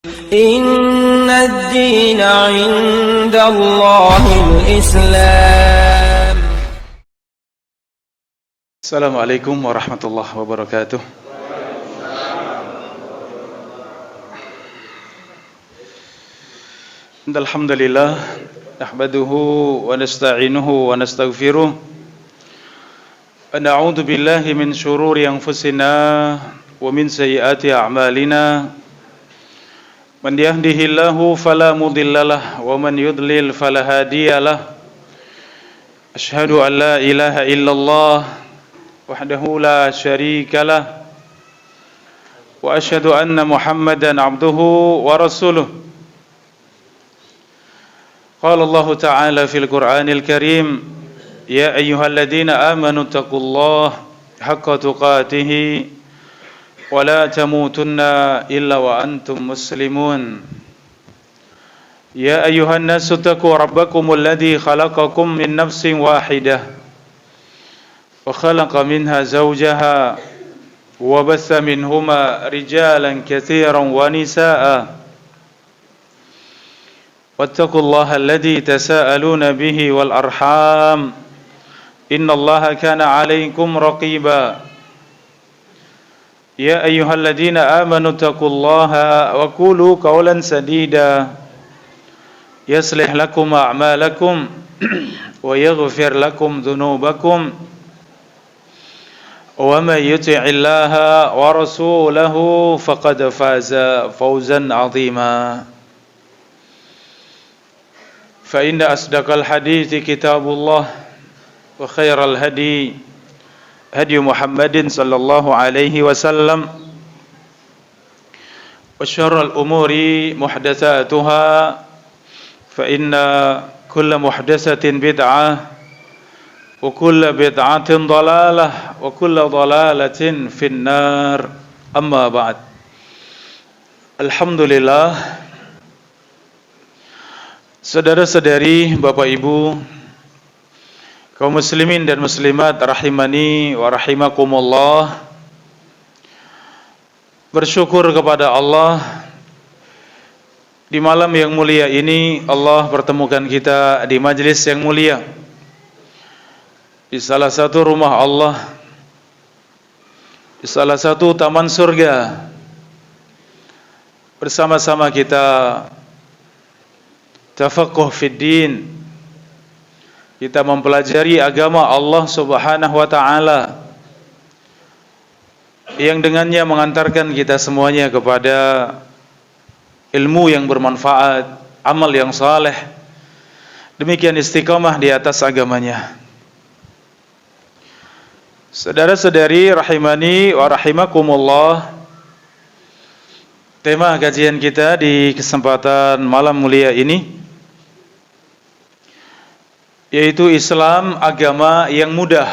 إن الدين عند الله الإسلام. Assalamualaikum warahmatullahi wabarakatuh. Alhamdulillah nahmaduhu wa nasta'inuhu wa nastaghfiruh wa na'udzu billahi min shururi anfusina wa min sayyiati a'malina. Man yahdihillahu fala mudhillalah wa man yudlil fala hadiyalah. Asyhadu an la ilaha illallah wahdahu la syarikalah wa asyhadu anna Muhammadan abduhu wa rasuluh. Qala Allah Ta'ala fil Qur'anil Karim, ya ayyuhalladzina amanu taqullaha haqqa tuqatih wa la tamutunna illa wa antum muslimun. Ya ayyuhan nasu taqu rabbakumul ladzi khalaqakum min nafsin wahidah wa khalaqa minha zawjaha wa batha minhuma rijalan katsiran wa nisaa'a wattaqullaha alladzi tasaaluna bihi wal arham innallaha kana 'alaykum raqiba. Ya ayyuhalladzina amanu taqullaha wa qulu qawlan sadida yaslih lakum a'malakum wa yaghfir lakum dhunubakum wa may yuti'illaha wa rasulahu faqad faza fawzan 'azima. Fa inna asdaqal hadithi kitabullah wa khairal hadi hadi Muhammadin sallallahu alaihi wasallam wa syarrul umuri muhdatsatuha fa inna kulla muhdatsatin bid'ah wa kulla bid'atin dhalalah wa kulla dhalalatin finnar. Amma ba'd. Alhamdulillah, saudara-saudari, Bapak Ibu, kaum muslimin dan muslimat rahimani wa rahimakumullah, bersyukur kepada Allah di malam yang mulia ini Allah pertemukan kita di majelis yang mulia di salah satu rumah Allah, di salah satu taman surga, bersama-sama kita tafaqquh fid din, kita mempelajari agama Allah Subhanahu wa taala yang dengannya mengantarkan kita semuanya kepada ilmu yang bermanfaat, amal yang saleh, demikian istiqamah di atas agamanya. Saudara-saudari rahimani wa rahimakumullah, tema kajian kita di kesempatan malam mulia ini yaitu Islam agama yang mudah.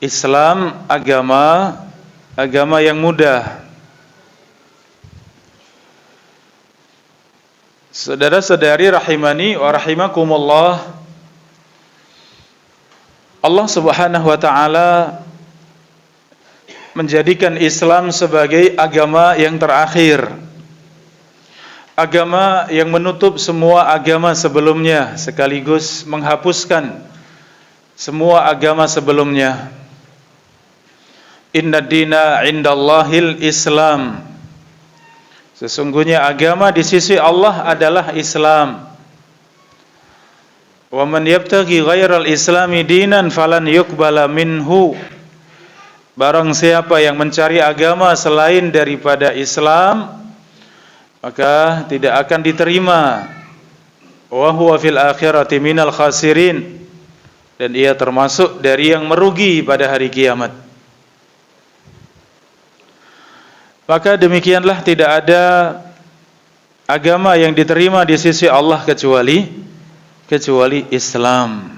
Islam agama yang mudah. Saudara-saudari rahimani wa rahimakumullah, Allah Subhanahu wa taala menjadikan Islam sebagai agama yang terakhir, agama yang menutup semua agama sebelumnya sekaligus menghapuskan semua agama sebelumnya. Inna dina indallahil Islam. Sesungguhnya agama di sisi Allah adalah Islam. Wa man yabtaghi ghairal islami dinan falan yuqbala minhu. Barang siapa yang mencari agama selain daripada Islam, maka tidak akan diterima. Wa huwa fil akhirati minal khasirin, dan ia termasuk dari yang merugi pada hari kiamat. Maka demikianlah tidak ada agama yang diterima di sisi Allah kecuali Islam.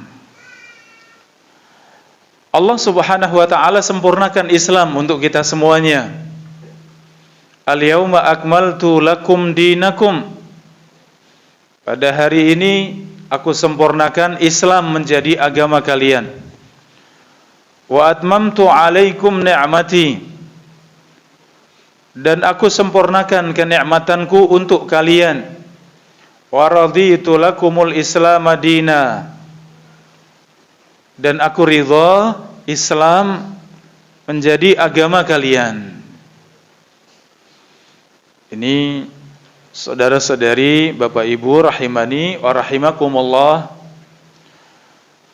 Allah Subhanahu wa taala sempurnakan Islam untuk kita semuanya. Al-yauma akmaltu lakum dinakum. Pada hari ini aku sempurnakan Islam menjadi agama kalian. Wa atmamtu alaikum ni'mati. dan aku sempurnakan kenikmatanku untuk kalian. Wa raditu lakumul Islam madina, dan aku ridha Islam menjadi agama kalian. Ini saudara-saudari, Bapak Ibu rahimani wa rahimakumullah,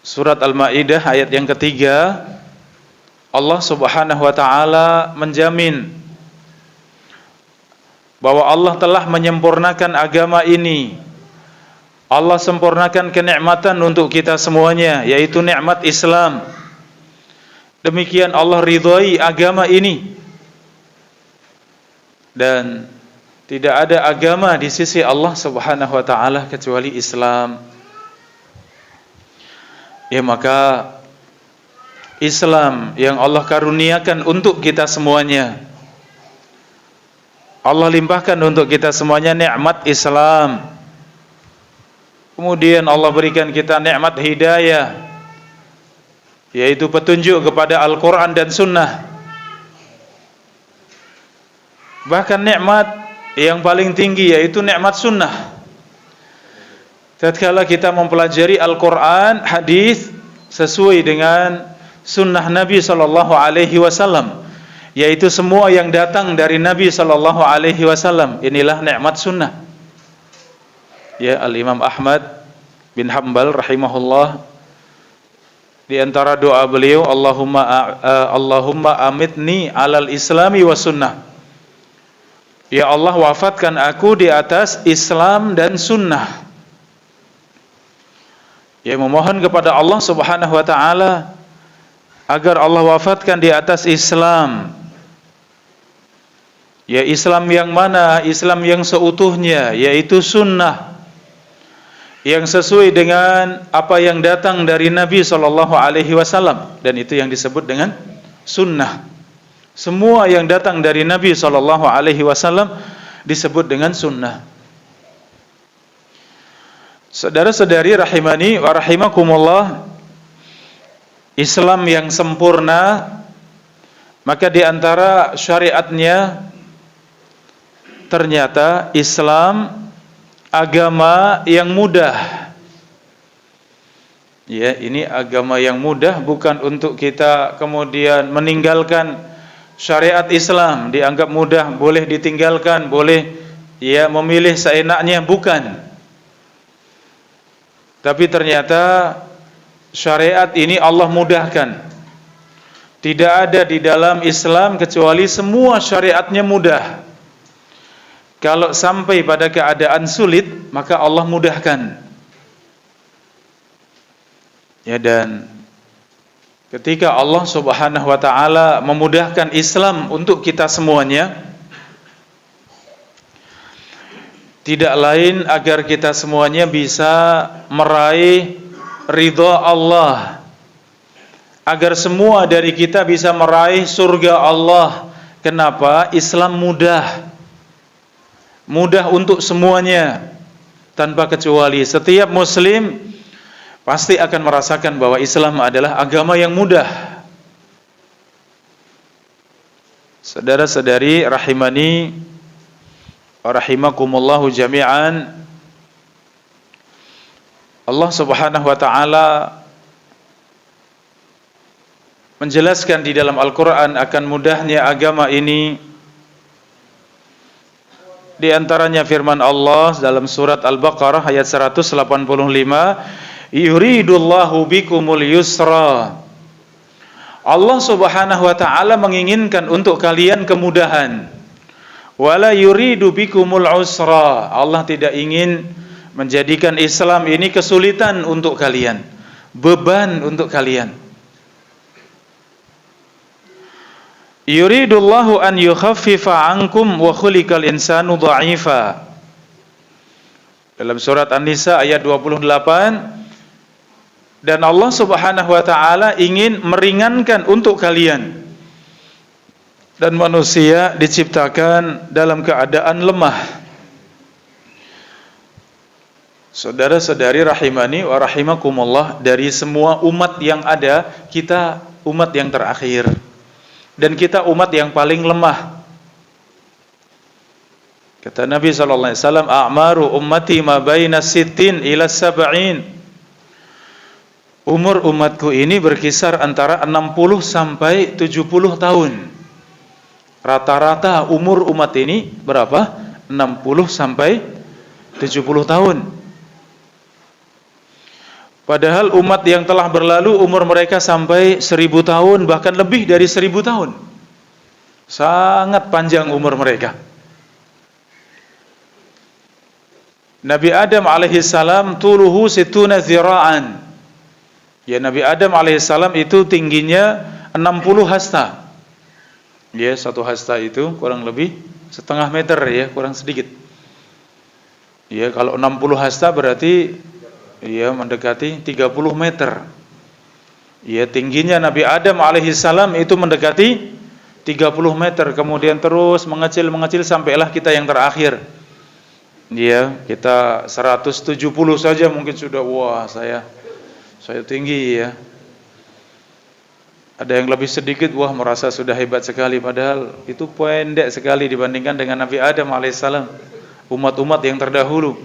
surat Al-Maidah ayat yang ketiga. Allah Subhanahu wa taala menjamin bahwa Allah telah menyempurnakan agama ini. Allah sempurnakan kenikmatan untuk kita semuanya, yaitu nikmat Islam. Demikian Allah ridhai agama ini. Dan tidak ada agama di sisi Allah Subhanahu wa taala kecuali Islam. Ya, maka Islam yang Allah karuniakan untuk kita semuanya, Allah limpahkan untuk kita semuanya nikmat Islam. Kemudian Allah berikan kita nikmat hidayah, yaitu petunjuk kepada Al-Quran dan Sunnah. Bahkan nikmat yang paling tinggi yaitu nikmat Sunnah. Tatkala kita mempelajari Al-Quran, hadis sesuai dengan Sunnah Nabi sallallahu alaihi wasallam, yaitu semua yang datang dari Nabi sallallahu alaihi wasallam, inilah nikmat sunnah. Ya, Al-Imam Ahmad bin Hanbal rahimahullah, di antara doa beliau, Allahumma amitni alal islami wa sunnah. Ya Allah, wafatkan aku di atas Islam dan sunnah. Ya, memohon kepada Allah Subhanahu wa taala agar Allah wafatkan di atas Islam. Ya, Islam yang mana? Islam yang seutuhnya, yaitu sunnah, yang sesuai dengan apa yang datang dari Nabi SAW, dan itu yang disebut dengan sunnah. Semua yang datang dari Nabi SAW disebut dengan sunnah. Saudara-saudari rahimani wa rahimakumullah, Islam yang sempurna, maka di antara syariatnya ternyata Islam agama yang mudah. Ya, ini agama yang mudah, bukan untuk kita kemudian meninggalkan syariat Islam, dianggap mudah, boleh ditinggalkan, boleh ya memilih seenaknya, bukan. Tapi ternyata syariat ini Allah mudahkan. Tidak ada di dalam Islam kecuali semua syariatnya mudah. Kalau sampai pada keadaan sulit, maka Allah mudahkan. Ya, dan ketika Allah Subhanahu wa taala memudahkan Islam untuk kita semuanya, tidak lain agar kita semuanya bisa meraih ridha Allah, agar semua dari kita bisa meraih surga Allah. Kenapa? Islam mudah untuk semuanya tanpa kecuali. Setiap muslim pasti akan merasakan bahwa Islam adalah agama yang mudah. Saudara-saudari rahimani wa rahimakumullahu jami'an, Allah Subhanahu wa taala menjelaskan di dalam Al-Qur'an akan mudahnya agama ini. Di antaranya firman Allah dalam surat Al-Baqarah ayat 185, yuridullahu bikumul yusra. Allah Subhanahu wa taala menginginkan untuk kalian kemudahan. Wala yuridu bikumul usra. Allah tidak ingin menjadikan Islam ini kesulitan untuk kalian, beban untuk kalian. Yuridullahu an yukhaffifa ankum wa khuliqal insanu dha'ifa. Dalam surat An-Nisa ayat 28, dan Allah Subhanahu wa taala ingin meringankan untuk kalian, dan manusia diciptakan dalam keadaan lemah. Saudara-saudari rahimani wa rahimakumullah, dari semua umat yang ada, kita umat yang terakhir, dan kita umat yang paling lemah. Kata Nabi sallallahu alaihi wasallam, "A'maru ummati ma baina sittin ila sab'in." Umur umatku ini berkisar antara 60 sampai 70 tahun. Rata-rata umur umat ini berapa? 60 sampai 70 tahun. Padahal umat yang telah berlalu umur mereka sampai 1000 tahun, bahkan lebih dari 1000 tahun. Sangat panjang umur mereka. Nabi Adam alaihissalam tuluhu situna zira'an. Ya, Nabi Adam alaihissalam itu tingginya 60 hasta. Ya, satu hasta itu kurang lebih setengah meter ya, kurang sedikit. Ya, kalau 60 hasta berarti ya mendekati 30 meter. Ya, tingginya Nabi Adam alaihissalam itu mendekati 30 meter, kemudian terus mengecil sampailah kita yang terakhir. Ya, kita 170 saja mungkin sudah wah saya tinggi ya. Ada yang lebih sedikit wah merasa sudah hebat sekali, padahal itu pendek sekali dibandingkan dengan Nabi Adam alaihissalam, umat-umat yang terdahulu.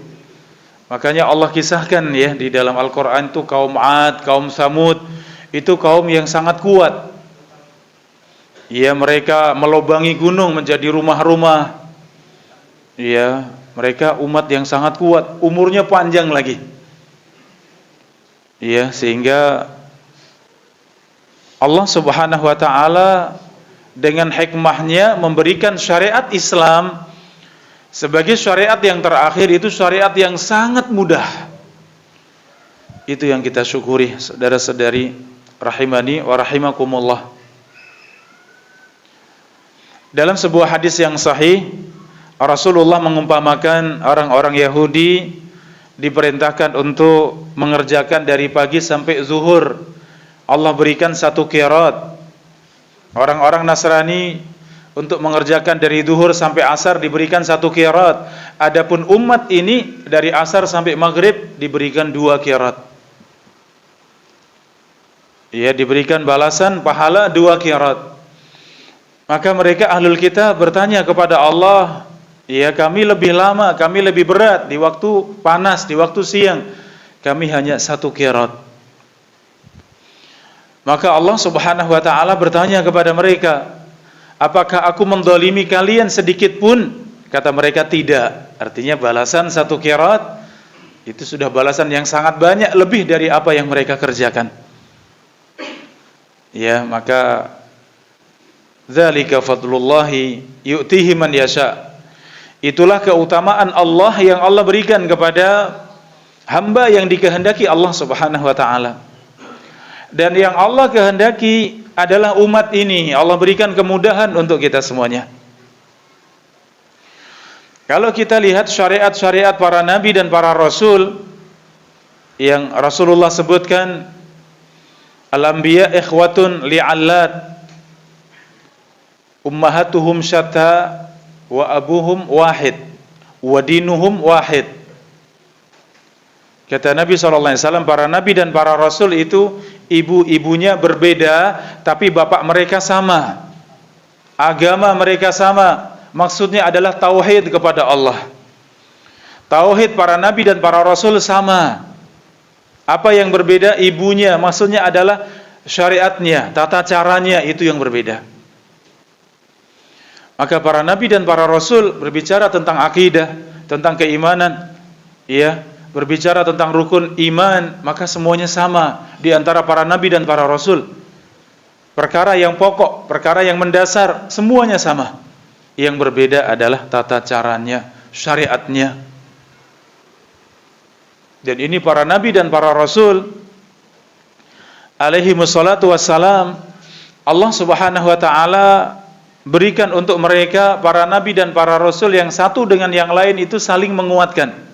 Makanya Allah kisahkan ya di dalam Al-Qur'an itu kaum Ad, kaum Samud, itu kaum yang sangat kuat. Ya, mereka melobangi gunung menjadi rumah-rumah. Ya, mereka umat yang sangat kuat, umurnya panjang lagi. Ya, sehingga Allah Subhanahu wa taala dengan hikmahnya memberikan syariat Islam sebagai syariat yang terakhir, itu syariat yang sangat mudah. Itu yang kita syukuri, saudara-saudari rahimani wa rahimakumullah. Dalam sebuah hadis yang sahih, Rasulullah mengumpamakan orang-orang Yahudi diperintahkan untuk mengerjakan dari pagi sampai zuhur. Allah berikan satu qirat. Orang-orang Nasrani untuk mengerjakan dari zuhur sampai asar diberikan satu qirat. Adapun umat ini dari asar sampai maghrib diberikan 2 qirat. Ya, diberikan balasan pahala 2 qirat. Maka mereka ahlul kitab bertanya kepada Allah, ya, kami lebih lama, kami lebih berat di waktu panas, di waktu siang. Kami hanya 1 qirat. Maka Allah Subhanahu wa taala bertanya kepada mereka, apakah aku mendolimi kalian sedikit pun? Kata mereka, tidak. Artinya balasan 1 qirat itu sudah balasan yang sangat banyak, lebih dari apa yang mereka kerjakan. Ya, maka dzalika fadlullahi yu'tihi man yasha. Itulah keutamaan Allah yang Allah berikan kepada hamba yang dikehendaki Allah Subhanahu wa taala. Dan yang Allah kehendaki adalah umat ini. Allah berikan kemudahan untuk kita semuanya. Kalau kita lihat syariat-syariat para nabi dan para rasul yang Rasulullah sebutkan, al-anbiya ikhwatun li'allat, ummahatuhum syatta wa abuhum wahid wa dinuhum wahid. Kata Nabi SAW, para nabi dan para rasul itu ibu-ibunya berbeda, tapi bapak mereka sama, agama mereka sama. Maksudnya adalah tauhid kepada Allah. Tauhid para nabi dan para rasul sama. Apa yang berbeda? Ibunya, maksudnya adalah syariatnya, tata caranya itu yang berbeda. Maka para nabi dan para rasul berbicara tentang akidah, tentang keimanan, ya, berbicara tentang rukun iman, maka semuanya sama di antara para nabi dan para rasul. Perkara yang pokok, perkara yang mendasar, semuanya sama. Yang berbeda adalah tata caranya, syariatnya. Dan ini para nabi dan para rasul alaihi wassalatu wassalam, Allah Subhanahu wa taala berikan untuk mereka, para nabi dan para rasul, yang satu dengan yang lain itu saling menguatkan.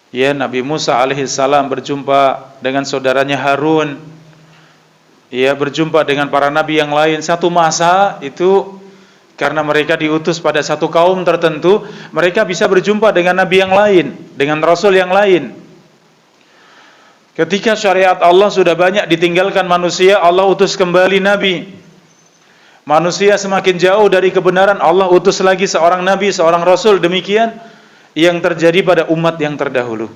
Ya, Nabi Musa alaihissalam berjumpa dengan saudaranya Harun. Ya, berjumpa dengan para nabi yang lain. Satu masa itu karena mereka diutus pada satu kaum tertentu, mereka bisa berjumpa dengan nabi yang lain, dengan rasul yang lain. Ketika syariat Allah sudah banyak ditinggalkan manusia, Allah utus kembali nabi. Manusia semakin jauh dari kebenaran, Allah utus lagi seorang nabi, seorang rasul. Demikian yang terjadi pada umat yang terdahulu.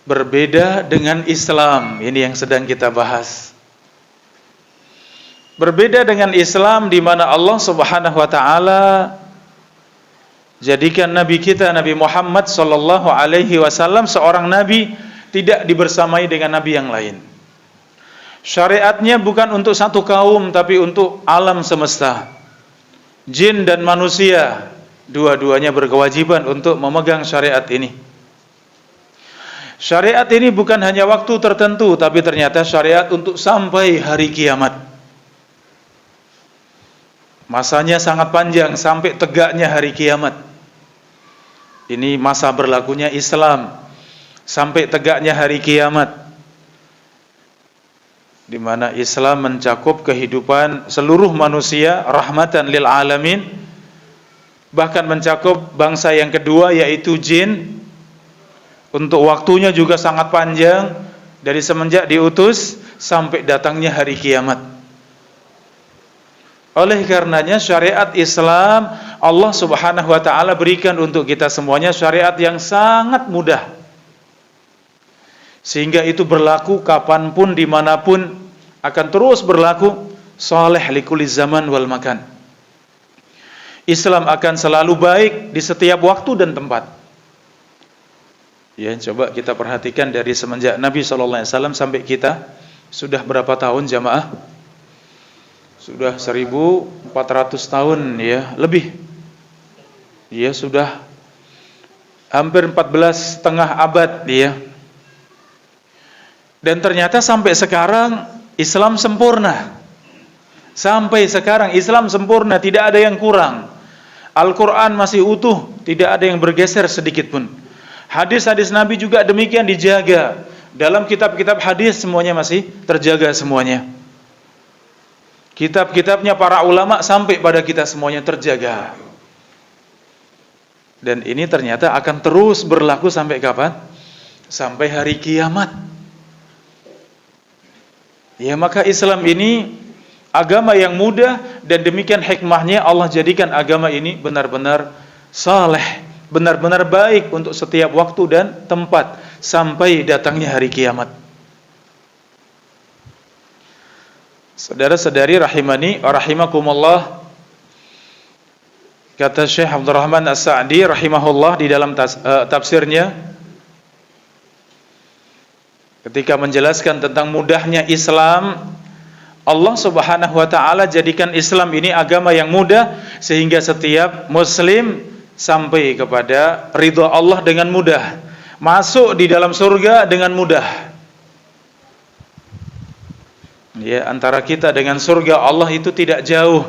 Berbeda dengan Islam, ini yang sedang kita bahas. Berbeda dengan Islam di mana Allah Subhanahu wa taala jadikan nabi kita Nabi Muhammad sallallahu alaihi wasallam seorang nabi tidak dibersamai dengan nabi yang lain. Syariatnya bukan untuk satu kaum tapi untuk alam semesta. Jin dan manusia dua-duanya berkewajiban untuk memegang syariat ini. Syariat ini bukan hanya waktu tertentu tapi ternyata syariat untuk sampai hari kiamat. Masanya sangat panjang sampai tegaknya hari kiamat. Ini masa berlakunya Islam sampai tegaknya hari kiamat, di mana Islam mencakup kehidupan seluruh manusia, rahmatan lil alamin, bahkan mencakup bangsa yang kedua yaitu jin. Untuk waktunya juga sangat panjang, dari semenjak diutus sampai datangnya hari kiamat. Oleh karenanya syariat Islam Allah Subhanahu wa taala berikan untuk kita semuanya syariat yang sangat mudah, sehingga itu berlaku kapanpun, dimanapun, akan terus berlaku. Saleh likulli zaman wal makan. Islam akan selalu baik di setiap waktu dan tempat. Ya, coba kita perhatikan dari semenjak Nabi SAW sampai kita sudah berapa tahun jamaah? Sudah 1400 tahun ya, lebih. Ya, sudah hampir 14,5 abad ya. Dan ternyata sampai sekarang Islam sempurna. Sampai sekarang Islam sempurna, tidak ada yang kurang. Al-Quran masih utuh, tidak ada yang bergeser sedikit pun. Hadis-hadis Nabi juga demikian dijaga. Dalam kitab-kitab hadis semuanya masih terjaga semuanya. Kitab-kitabnya para ulama sampai pada kita semuanya terjaga. Dan ini ternyata akan terus berlaku sampai kapan? Sampai hari kiamat. Ya, maka Islam ini agama yang mudah, dan demikian hikmahnya Allah jadikan agama ini benar-benar saleh, benar-benar baik untuk setiap waktu dan tempat sampai datangnya hari kiamat. Saudara-saudari rahimani wa rahimakumullah, kata Syekh Abdurrahman As-Sa'di rahimahullah di dalam tafsirnya ketika menjelaskan tentang mudahnya Islam, Allah Subhanahu wa taala jadikan Islam ini agama yang mudah sehingga setiap muslim sampai kepada ridha Allah dengan mudah, masuk di dalam surga dengan mudah. Ya, antara kita dengan surga Allah itu tidak jauh.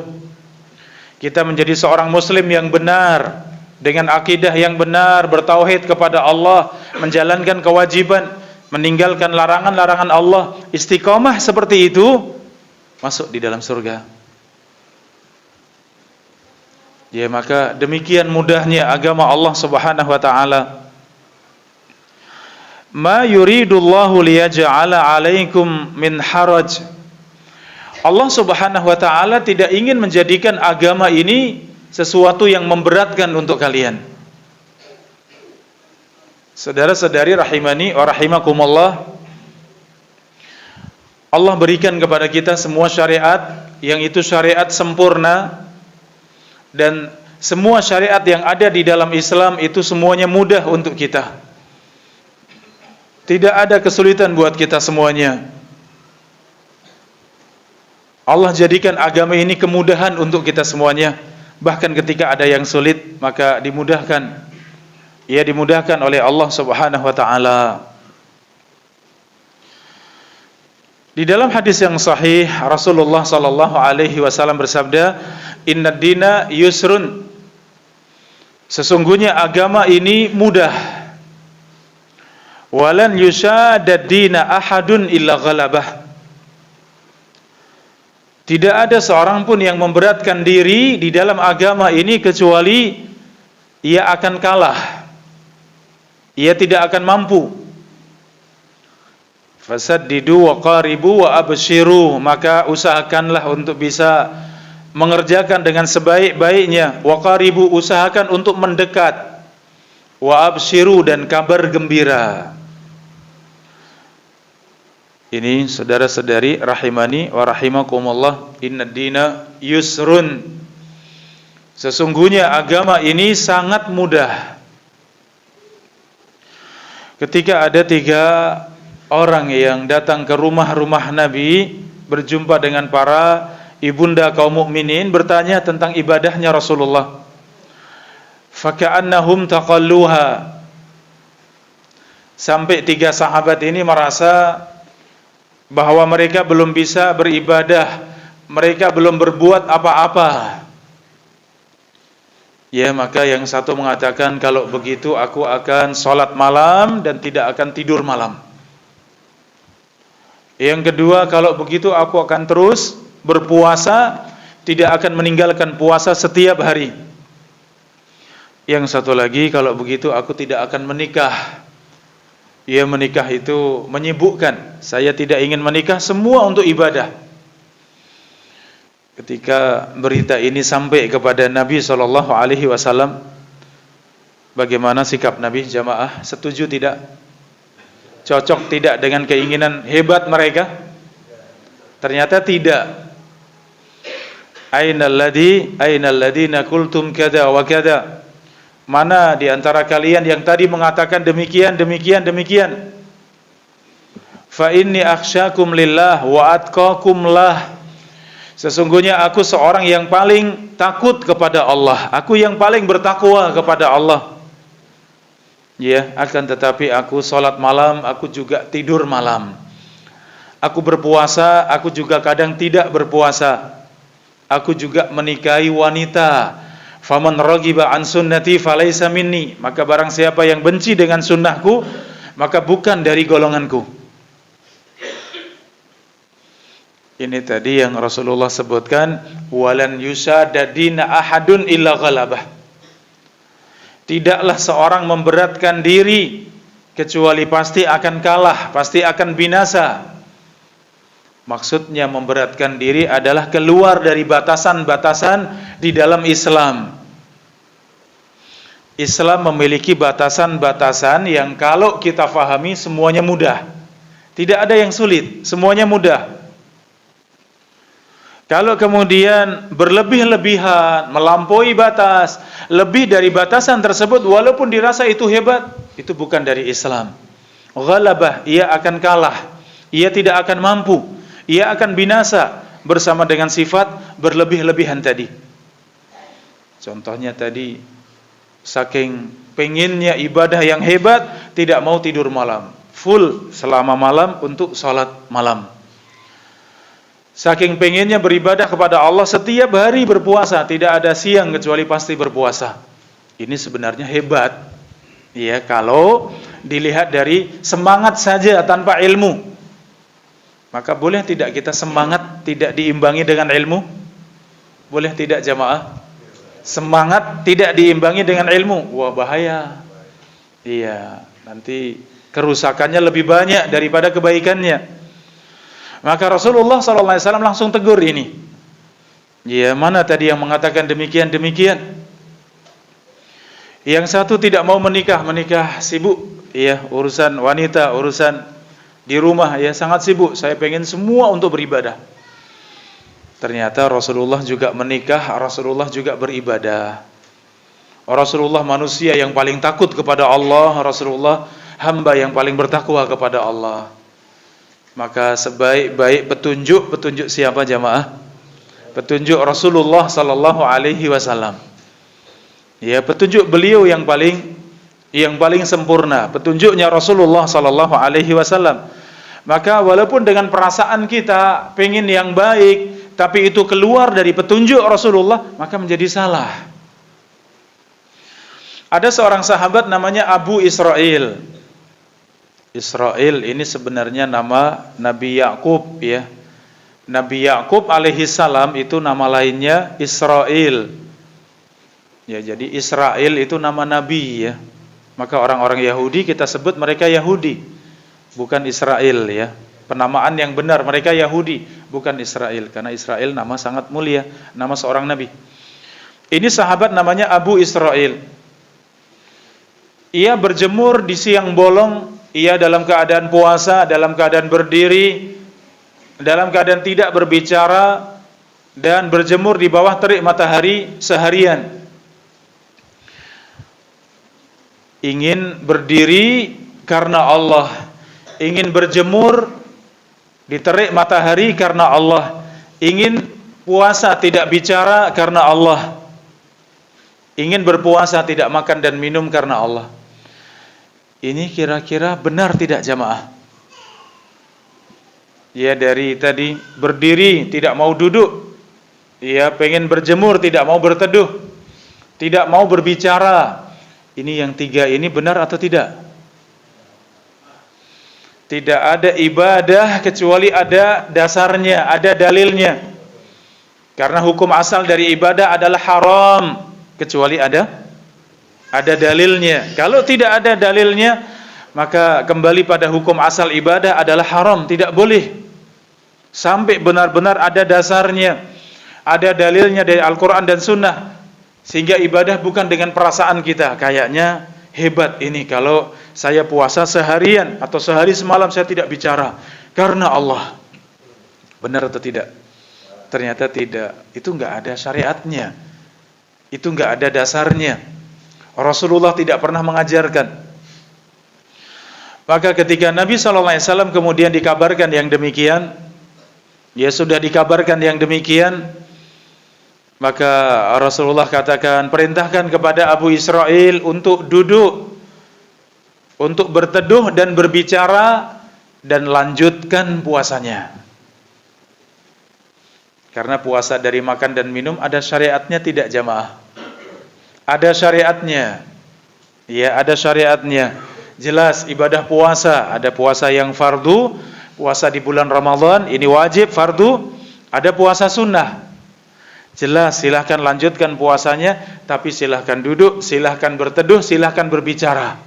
Kita menjadi seorang muslim yang benar, dengan akidah yang benar, bertauhid kepada Allah, menjalankan kewajiban, meninggalkan larangan-larangan Allah, istiqomah seperti itu, masuk di dalam surga. Ya, maka demikian mudahnya agama Allah Subhanahu wa taala. Ma yuridullahu liyaj'ala 'alaikum min haraj. Allah Subhanahu wa taala tidak ingin menjadikan agama ini sesuatu yang memberatkan untuk kalian. Saudara-saudari rahimani wa rahimakumullah, Allah berikan kepada kita semua syariat yang itu syariat sempurna, dan semua syariat yang ada di dalam Islam itu semuanya mudah untuk kita. Tidak ada kesulitan buat kita semuanya. Allah jadikan agama ini kemudahan untuk kita semuanya. Bahkan ketika ada yang sulit, maka dimudahkan. Ia dimudahkan oleh Allah Subhanahu wa taala. Di dalam hadis yang sahih, Rasulullah sallallahu alaihi wasallam bersabda, "Innad dina yusrun." Sesungguhnya agama ini mudah. Walan yushadad dina ahadun illa ghalabah. Tidak ada seorang pun yang memberatkan diri di dalam agama ini kecuali ia akan kalah. Ia tidak akan mampu. Fasaddidu wa qaribu wa abshiru, maka usahakanlah untuk bisa mengerjakan dengan sebaik-baiknya. Wa qaribu, usahakan untuk mendekat. Wa abshiru, dan kabar gembira. Ini saudara-saudari rahimani wa rahimakumullah, innad dina yusrun. Sesungguhnya agama ini sangat mudah. Ketika ada 3 orang yang datang ke rumah-rumah Nabi, berjumpa dengan para ibunda kaum mukminin, bertanya tentang ibadahnya Rasulullah. Faka'annahum taqalluha. Sampai 3 sahabat ini merasa bahwa mereka belum bisa beribadah, mereka belum berbuat apa-apa. Ya, maka yang satu mengatakan, kalau begitu aku akan sholat malam dan tidak akan tidur malam. Yang kedua, kalau begitu aku akan terus berpuasa, tidak akan meninggalkan puasa setiap hari. Yang satu lagi, kalau begitu aku tidak akan menikah. Ya, menikah itu menyibukkan. Saya tidak ingin menikah, semua untuk ibadah. Ketika berita ini sampai kepada Nabi SAW, bagaimana sikap Nabi jamaah? Setuju tidak? Cocok tidak dengan keinginan hebat mereka? Ternyata tidak. Ainal ladina qultum kada wa kada. Mana di antara kalian yang tadi mengatakan demikian, demikian, demikian? Fa inni akhsyakum lillah wa atqakum lah. Sesungguhnya aku seorang yang paling takut kepada Allah, aku yang paling bertakwa kepada Allah. Ya, akan tetapi aku salat malam, aku juga tidur malam. Aku berpuasa, aku juga kadang tidak berpuasa. Aku juga menikahi wanita. Faman raghiba an sunnati falaysa minni, maka barang siapa yang benci dengan sunnahku, maka bukan dari golonganku. Ini tadi yang Rasulullah sebutkan, walan yusadadina ahadun illa ghalabah. Tidaklah seorang memberatkan diri kecuali pasti akan kalah, pasti akan binasa. Maksudnya memberatkan diri adalah keluar dari batasan-batasan di dalam Islam. Islam memiliki batasan-batasan yang kalau kita fahami semuanya mudah. Tidak ada yang sulit, semuanya mudah. Kalau kemudian berlebih-lebihan, melampaui batas, lebih dari batasan tersebut, walaupun dirasa itu hebat, itu bukan dari Islam. Ghalabah, ia akan kalah, ia tidak akan mampu, ia akan binasa bersama dengan sifat berlebih-lebihan tadi. Contohnya tadi, saking penginnya ibadah yang hebat, tidak mau tidur malam, full selama malam untuk sholat malam. Saking pengennya beribadah kepada Allah, setiap hari berpuasa, tidak ada siang kecuali pasti berpuasa. Ini sebenarnya hebat, ya, kalau dilihat dari semangat saja tanpa ilmu. Maka boleh tidak kita semangat tidak diimbangi dengan ilmu? Boleh tidak jamaah? Semangat tidak diimbangi dengan ilmu, wah bahaya. Iya, nanti kerusakannya lebih banyak daripada kebaikannya. Maka Rasulullah SAW langsung tegur ini. Ya, mana tadi yang mengatakan demikian-demikian? Yang satu tidak mau menikah sibuk. Ya, urusan wanita, urusan di rumah, ya sangat sibuk. Saya pengen semua untuk beribadah. Ternyata Rasulullah juga menikah, Rasulullah juga beribadah. Rasulullah manusia yang paling takut kepada Allah, Rasulullah hamba yang paling bertakwa kepada Allah. Maka sebaik-baik petunjuk siapa jamaah? Petunjuk Rasulullah sallallahu alaihi wasallam. Ya, petunjuk beliau yang paling sempurna, petunjuknya Rasulullah sallallahu alaihi wasallam. Maka walaupun dengan perasaan kita pengen yang baik, tapi itu keluar dari petunjuk Rasulullah, maka menjadi salah. Ada seorang sahabat namanya Abu Israil. Israil ini sebenarnya nama Nabi Yakub, ya. Nabi Yakub alaihi salam itu nama lainnya Israil. Ya, jadi Israil itu nama nabi, ya. Maka orang-orang Yahudi kita sebut mereka Yahudi. bukan Israel ya. Penamaan yang benar, mereka Yahudi, bukan Israel, karena Israel nama sangat mulia, nama seorang nabi. Ini sahabat namanya Abu Israel. Ia berjemur di siang bolong, ia dalam keadaan puasa, dalam keadaan berdiri, dalam keadaan tidak berbicara, dan berjemur di bawah terik matahari seharian. Ingin berdiri karena Allah, ingin berjemur di terik matahari karena Allah, ingin puasa tidak bicara karena Allah, ingin berpuasa tidak makan dan minum karena Allah. Ini kira-kira benar tidak jamaah? Ya, dari tadi berdiri tidak mau duduk, ya pengen berjemur tidak mau berteduh, tidak mau berbicara. Ini yang tiga ini benar atau tidak? Tidak ada ibadah kecuali ada dasarnya, ada dalilnya. Karena hukum asal dari ibadah adalah haram kecuali ada dalilnya. Kalau tidak ada dalilnya, maka kembali pada hukum asal ibadah adalah haram, tidak boleh. Sampai benar-benar ada dasarnya, ada dalilnya dari Al-Quran dan Sunnah. Sehingga ibadah bukan dengan perasaan kita, kayaknya hebat ini kalau saya puasa seharian atau sehari semalam saya tidak bicara karena Allah. Benar atau tidak? Ternyata tidak. Itu enggak ada syariatnya. Itu enggak ada dasarnya. Rasulullah tidak pernah mengajarkan. Maka ketika Nabi SAW kemudian dikabarkan yang demikian, ya sudah dikabarkan yang demikian, maka Rasulullah katakan, perintahkan kepada Abu Israel untuk duduk, untuk berteduh dan berbicara, dan lanjutkan puasanya. Karena puasa dari makan dan minum ada syariatnya tidak jamaah? Ada syariatnya. Ya, ada syariatnya. Jelas ibadah puasa, ada puasa yang fardu, puasa di bulan Ramadan, ini wajib fardu, ada puasa sunnah. Jelas, silahkan lanjutkan puasanya, tapi silahkan duduk, silahkan berteduh, silahkan berbicara.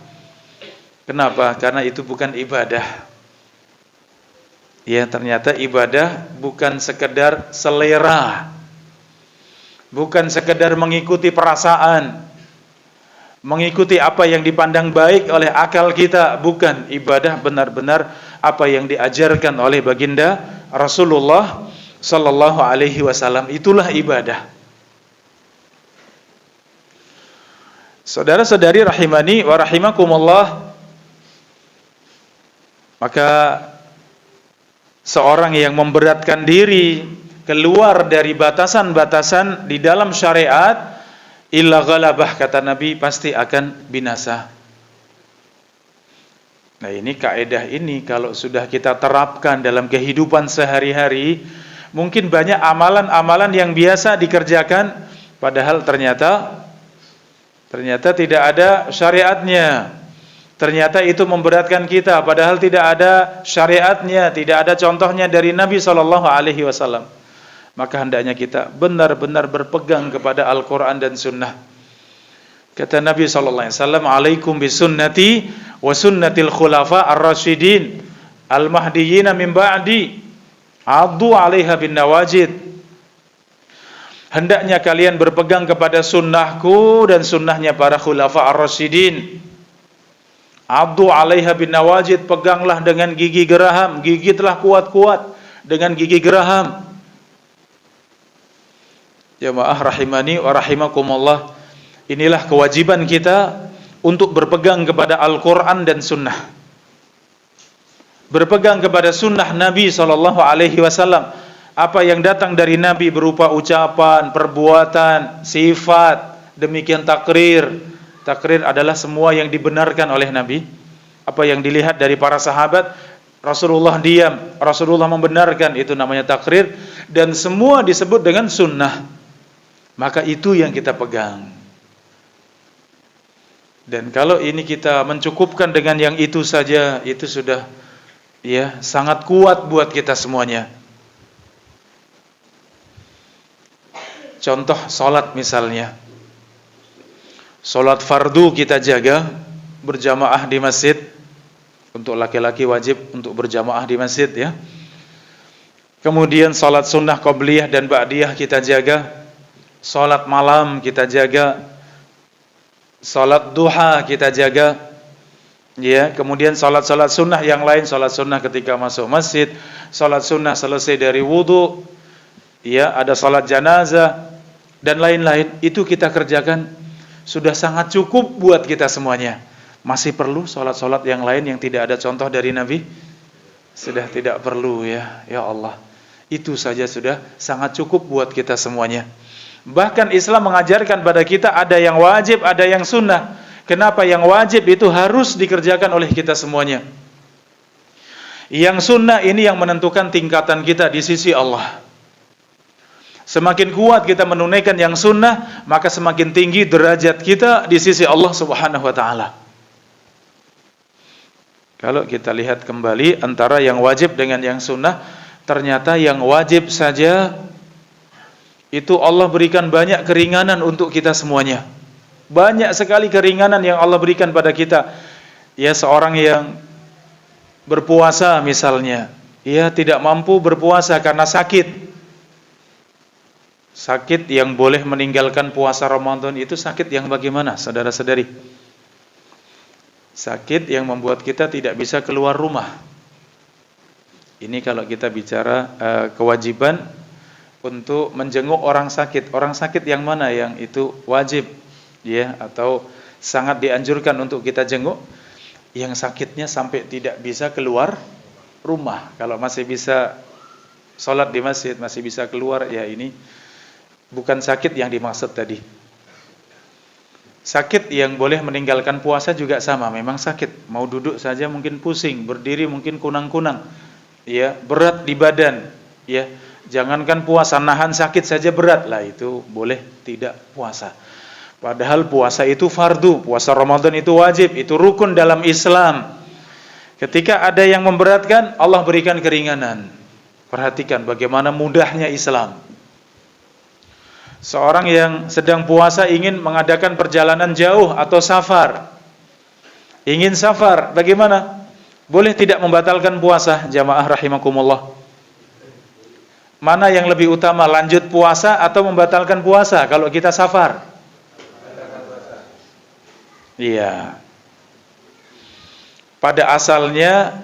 Kenapa? Karena itu bukan ibadah. Ya, ternyata ibadah bukan sekedar selera, bukan sekedar mengikuti perasaan, mengikuti apa yang dipandang baik oleh akal kita. Bukan. Ibadah benar-benar apa yang diajarkan oleh baginda Rasulullah sallallahu alaihi wasallam, itulah ibadah. Saudara-saudari rahimani wa rahimakumullah, maka seorang yang memberatkan diri keluar dari batasan-batasan di dalam syariat, illa ghalabah, kata Nabi, pasti akan binasa. Nah, ini kaidah ini kalau sudah kita terapkan dalam kehidupan sehari-hari, mungkin banyak amalan-amalan yang biasa dikerjakan, padahal ternyata tidak ada syariatnya. Ternyata itu memberatkan kita, padahal tidak ada syariatnya, tidak ada contohnya dari Nabi SAW. Maka hendaknya kita benar-benar berpegang kepada Al-Quran dan Sunnah. Kata Nabi SAW, alaikum bisunnati wa sunnatil khulafa ar-rasyidin al-mahdiyina min ba'di addu 'alaiha bin nawajid. Hendaknya kalian berpegang kepada sunnahku dan sunnahnya para khulafa ar-rasyidin. Addu 'alaiha bin nawajid, peganglah dengan gigi geraham, gigitlah kuat-kuat dengan gigi geraham. Jamaah rahimani wa rahimakumullah, inilah kewajiban kita untuk berpegang kepada Al-Quran dan Sunnah, berpegang kepada Sunnah Nabi SAW. Apa yang datang dari Nabi berupa ucapan, perbuatan, sifat, demikian takrir. Takrir adalah semua yang dibenarkan oleh Nabi. Apa yang dilihat dari para sahabat, Rasulullah diam, Rasulullah membenarkan, itu namanya takrir. Dan semua disebut dengan sunnah. Maka itu yang kita pegang. Dan kalau ini kita mencukupkan dengan yang itu saja, itu sudah ya sangat kuat buat kita semuanya. Contoh salat misalnya. Salat fardu kita jaga berjamaah di masjid. Untuk laki-laki wajib untuk berjamaah di masjid ya. Kemudian salat sunnah qabliyah dan ba'diyah kita jaga. Salat malam kita jaga. Salat duha kita jaga. Ya, kemudian salat-salat sunnah yang lain, salat sunnah ketika masuk masjid, salat sunnah selesai dari wudu, ya, ada salat janazah dan lain-lain, itu kita kerjakan sudah sangat cukup buat kita semuanya. Masih perlu salat-salat yang lain yang tidak ada contoh dari Nabi? Sudah tidak perlu ya. Ya Allah. Itu saja sudah sangat cukup buat kita semuanya. Bahkan Islam mengajarkan pada kita ada yang wajib, ada yang sunnah. Kenapa yang wajib itu harus dikerjakan oleh kita semuanya? Yang sunnah ini yang menentukan tingkatan kita di sisi Allah. Semakin kuat kita menunaikan yang sunnah, maka semakin tinggi derajat kita di sisi Allah Subhanahu wa taala. Kalau kita lihat kembali antara yang wajib dengan yang sunnah, ternyata yang wajib saja itu Allah berikan banyak keringanan untuk kita semuanya. Banyak sekali keringanan yang Allah berikan pada kita. Ya, seorang yang berpuasa misalnya, ia tidak mampu berpuasa karena sakit. Sakit yang boleh meninggalkan puasa Ramadan itu sakit yang bagaimana, saudara-saudari? Sakit yang membuat kita tidak bisa keluar rumah. Ini kalau kita bicara kewajiban untuk menjenguk orang sakit. Orang sakit yang mana yang itu wajib, ya, atau sangat dianjurkan untuk kita jenguk? Yang sakitnya sampai tidak bisa keluar rumah. Kalau masih bisa sholat di masjid, masih bisa keluar, ya ini bukan sakit yang dimaksud tadi. Sakit yang boleh meninggalkan puasa juga sama, memang sakit. Mau duduk saja mungkin pusing, berdiri mungkin kunang-kunang, ya, berat di badan, ya. Jangankan puasa, nahan sakit saja berat lah, itu boleh tidak puasa. Padahal puasa itu fardu, puasa Ramadan itu wajib, itu rukun dalam Islam. Ketika ada yang memberatkan, Allah berikan keringanan. Perhatikan bagaimana mudahnya Islam. Seorang yang sedang puasa ingin mengadakan perjalanan jauh atau safar. Ingin safar, bagaimana? Boleh tidak membatalkan puasa, jamaah rahimakumullah? Mana yang lebih utama, lanjut puasa atau membatalkan puasa kalau kita safar? Iya. Pada asalnya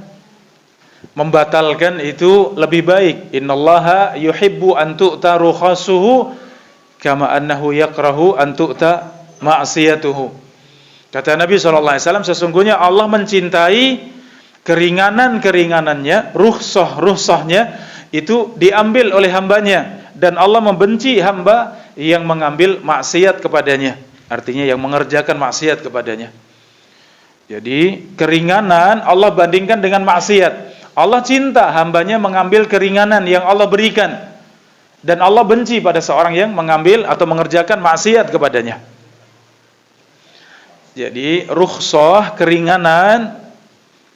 membatalkan itu lebih baik. Innallaha yuhibbu an tu'ta rukhasuhu kama annahu yakrahu an tu'ta ma'siyatuhu. Kata Nabi SAW, sesungguhnya Allah mencintai keringanan-keringanannya, rukhsah-rukhsahnya itu diambil oleh hambanya, dan Allah membenci hamba yang mengambil maksiat kepadanya, artinya yang mengerjakan maksiat kepadanya. Jadi keringanan Allah bandingkan dengan maksiat. Allah cinta hambanya mengambil keringanan yang Allah berikan, dan Allah benci pada seorang yang mengambil atau mengerjakan maksiat kepadanya. Jadi rukhsah, keringanan,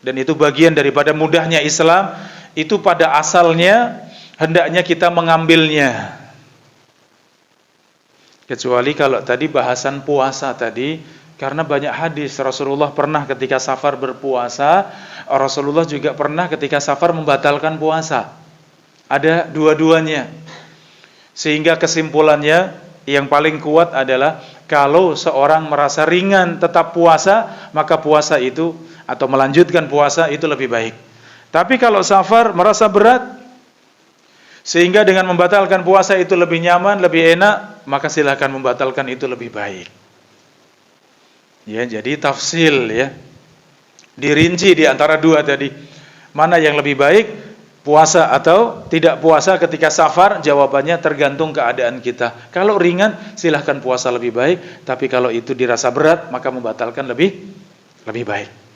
dan itu bagian daripada mudahnya Islam. Itu pada asalnya hendaknya kita mengambilnya. Kecuali kalau tadi bahasan puasa tadi, karena banyak hadis Rasulullah pernah ketika safar berpuasa, Rasulullah juga pernah ketika safar membatalkan puasa. Ada dua-duanya. Sehingga kesimpulannya yang paling kuat adalah kalau seorang merasa ringan tetap puasa, maka puasa itu atau melanjutkan puasa itu lebih baik. Tapi kalau safar merasa berat sehingga dengan membatalkan puasa itu lebih nyaman, lebih enak, maka silakan membatalkan itu lebih baik. Ya, jadi tafsil ya. Dirinci di antara dua tadi. Mana yang lebih baik? Puasa atau tidak puasa ketika safar? Jawabannya tergantung keadaan kita. Kalau ringan silahkan puasa lebih baik, tapi kalau itu dirasa berat maka membatalkan lebih baik.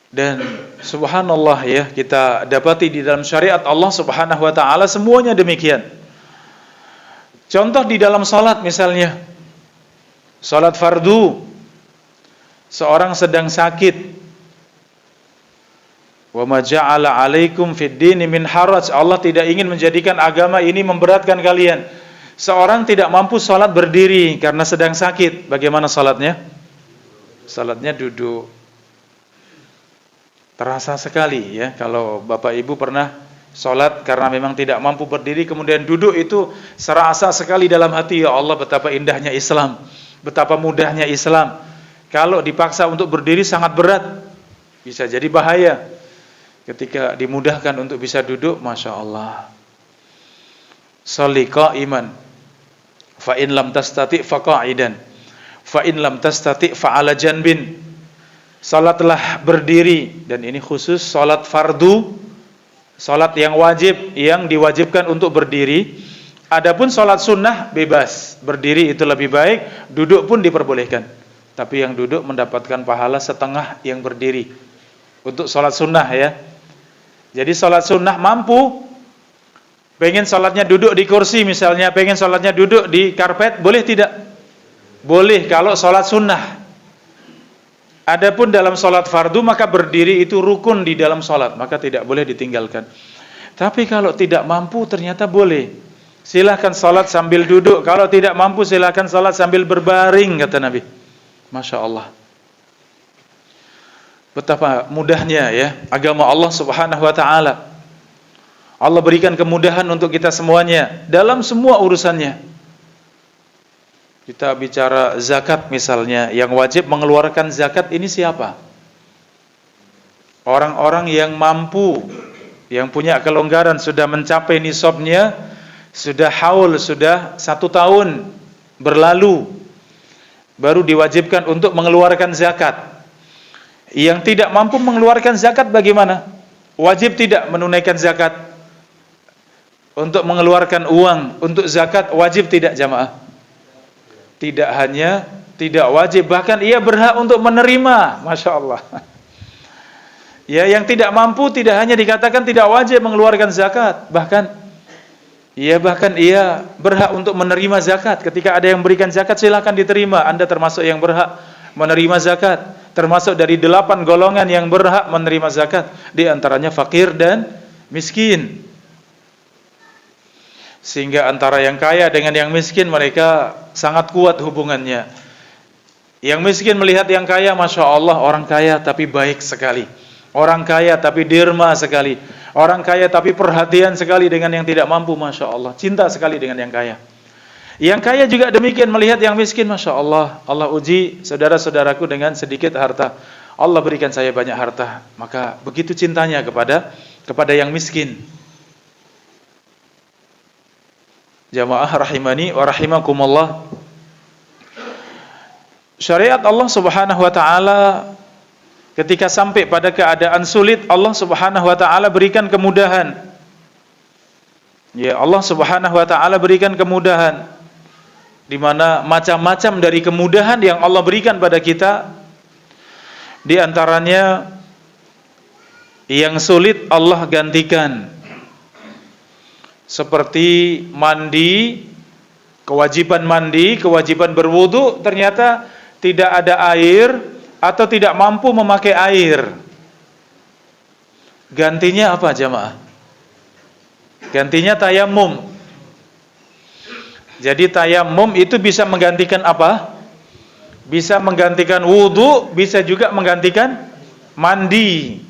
Dan subhanallah ya, kita dapati di dalam syariat Allah Subhanahu wa taala semuanya demikian. Contoh di dalam salat misalnya. Salat fardu. Seorang sedang sakit. Wa ma ja'ala 'alaikum fid dini min haraj. Allah tidak ingin menjadikan agama ini memberatkan kalian. Seorang tidak mampu salat berdiri karena sedang sakit. Bagaimana salatnya? Salatnya duduk. Terasa sekali ya kalau Bapak Ibu pernah salat karena memang tidak mampu berdiri kemudian duduk, itu serasa sekali dalam hati, ya Allah betapa indahnya Islam, betapa mudahnya Islam. Kalau dipaksa untuk berdiri sangat berat, bisa jadi bahaya. Ketika dimudahkan untuk bisa duduk, Masya Allah. Sholli qa'iman, fa in lam tastati' fa qa'idan, fa in lam tastati' fa 'ala janbin. Salatlah berdiri, dan ini khusus salat fardu, salat yang wajib, yang diwajibkan untuk berdiri. Adapun salat sunnah bebas, berdiri itu lebih baik, duduk pun diperbolehkan. Tapi yang duduk mendapatkan pahala setengah yang berdiri. Untuk salat sunnah ya. Jadi salat sunnah mampu, pengen salatnya duduk di kursi misalnya, pengen salatnya duduk di karpet, boleh tidak? Boleh kalau salat sunnah. Adapun dalam salat fardu maka berdiri itu rukun di dalam salat, maka tidak boleh ditinggalkan. Tapi kalau tidak mampu ternyata boleh. Silakan salat sambil duduk. Kalau tidak mampu silakan salat sambil berbaring, kata Nabi. Masya Allah. Betapa mudahnya ya agama Allah Subhanahu wa taala. Allah berikan kemudahan untuk kita semuanya dalam semua urusannya. Kita bicara zakat misalnya, yang wajib mengeluarkan zakat ini siapa? Orang-orang yang mampu, yang punya kelonggaran, sudah mencapai nisabnya, sudah haul, sudah 1 tahun berlalu, baru diwajibkan untuk mengeluarkan zakat. Yang tidak mampu mengeluarkan zakat bagaimana? Wajib tidak menunaikan zakat? Untuk mengeluarkan uang untuk zakat wajib tidak jamaah? Tidak hanya tidak wajib, bahkan ia berhak untuk menerima. Masya Allah. Ya, yang tidak mampu tidak hanya dikatakan tidak wajib mengeluarkan zakat, bahkan ia berhak untuk menerima zakat. Ketika ada yang berikan zakat, silakan diterima. Anda termasuk yang berhak menerima zakat. Termasuk dari 8 golongan yang berhak menerima zakat. Di antaranya fakir dan miskin. Sehingga antara yang kaya dengan yang miskin mereka sangat kuat hubungannya. Yang miskin melihat yang kaya, Masya Allah, orang kaya tapi baik sekali. Orang kaya tapi derma sekali. Orang kaya tapi perhatian sekali dengan yang tidak mampu, Masya Allah. Cinta sekali dengan yang kaya. Yang kaya juga demikian melihat yang miskin, Masya Allah. Allah uji saudara-saudaraku dengan sedikit harta. Allah berikan saya banyak harta. Maka begitu cintanya kepada yang miskin. Jamaah rahimani wa rahimakumullah. Syariat Allah Subhanahu wa taala ketika sampai pada keadaan sulit, Allah Subhanahu wa taala berikan kemudahan. Ya, Allah Subhanahu wa taala berikan kemudahan. Di mana macam-macam dari kemudahan yang Allah berikan pada kita, di antaranya yang sulit Allah gantikan. Seperti mandi, kewajiban berwudu, ternyata tidak ada air atau tidak mampu memakai air. Gantinya apa jamaah? Gantinya tayamum. Jadi tayamum itu bisa menggantikan apa? Bisa menggantikan wudu, bisa juga menggantikan mandi.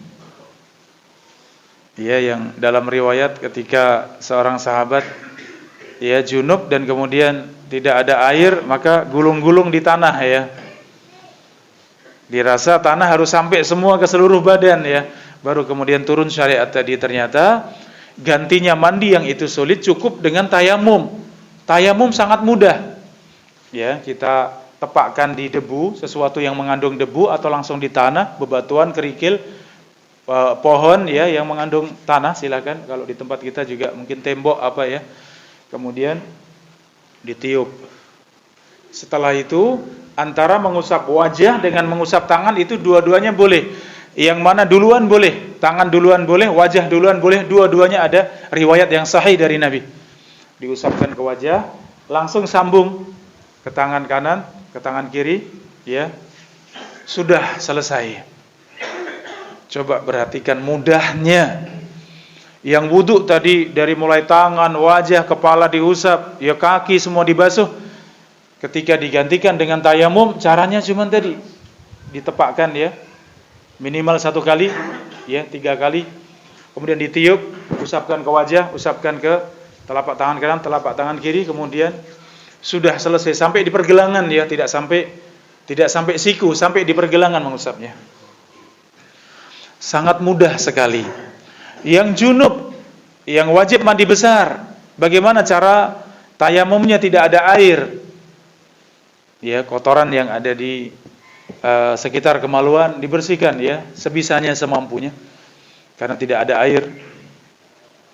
Ya, yang dalam riwayat ketika seorang sahabat ya junub dan kemudian tidak ada air, maka gulung-gulung di tanah ya. Dirasa tanah harus sampai semua ke seluruh badan ya. Baru kemudian turun syariat tadi, ternyata gantinya mandi yang itu sulit cukup dengan tayamum. Tayamum sangat mudah. Ya, kita tepakkan di debu, sesuatu yang mengandung debu, atau langsung di tanah, bebatuan, kerikil, pohon ya yang mengandung tanah, silakan. Kalau di tempat kita juga mungkin tembok apa ya. Kemudian ditiup. Setelah itu antara mengusap wajah dengan mengusap tangan itu dua-duanya boleh. Yang mana duluan boleh, tangan duluan boleh, wajah duluan boleh, dua-duanya ada riwayat yang sahih dari Nabi. Diusapkan ke wajah, langsung sambung ke tangan kanan, ke tangan kiri, ya. Sudah selesai. Coba perhatikan mudahnya. Yang wudu tadi dari mulai tangan, wajah, kepala diusap, ya kaki semua dibasuh. Ketika digantikan dengan tayamum, caranya cuma tadi. ditepakkan ya, minimal 1 kali, ya 3 kali, kemudian ditiup, usapkan ke wajah, usapkan ke telapak tangan kanan, telapak tangan kiri, kemudian sudah selesai sampai di pergelangan ya, tidak sampai siku, sampai di pergelangan mengusapnya. Sangat mudah sekali. Yang junub, yang wajib mandi besar, bagaimana cara tayamumnya? Tidak ada air. Ya, kotoran yang ada di sekitar kemaluan dibersihkan ya, sebisanya semampunya. Karena tidak ada air.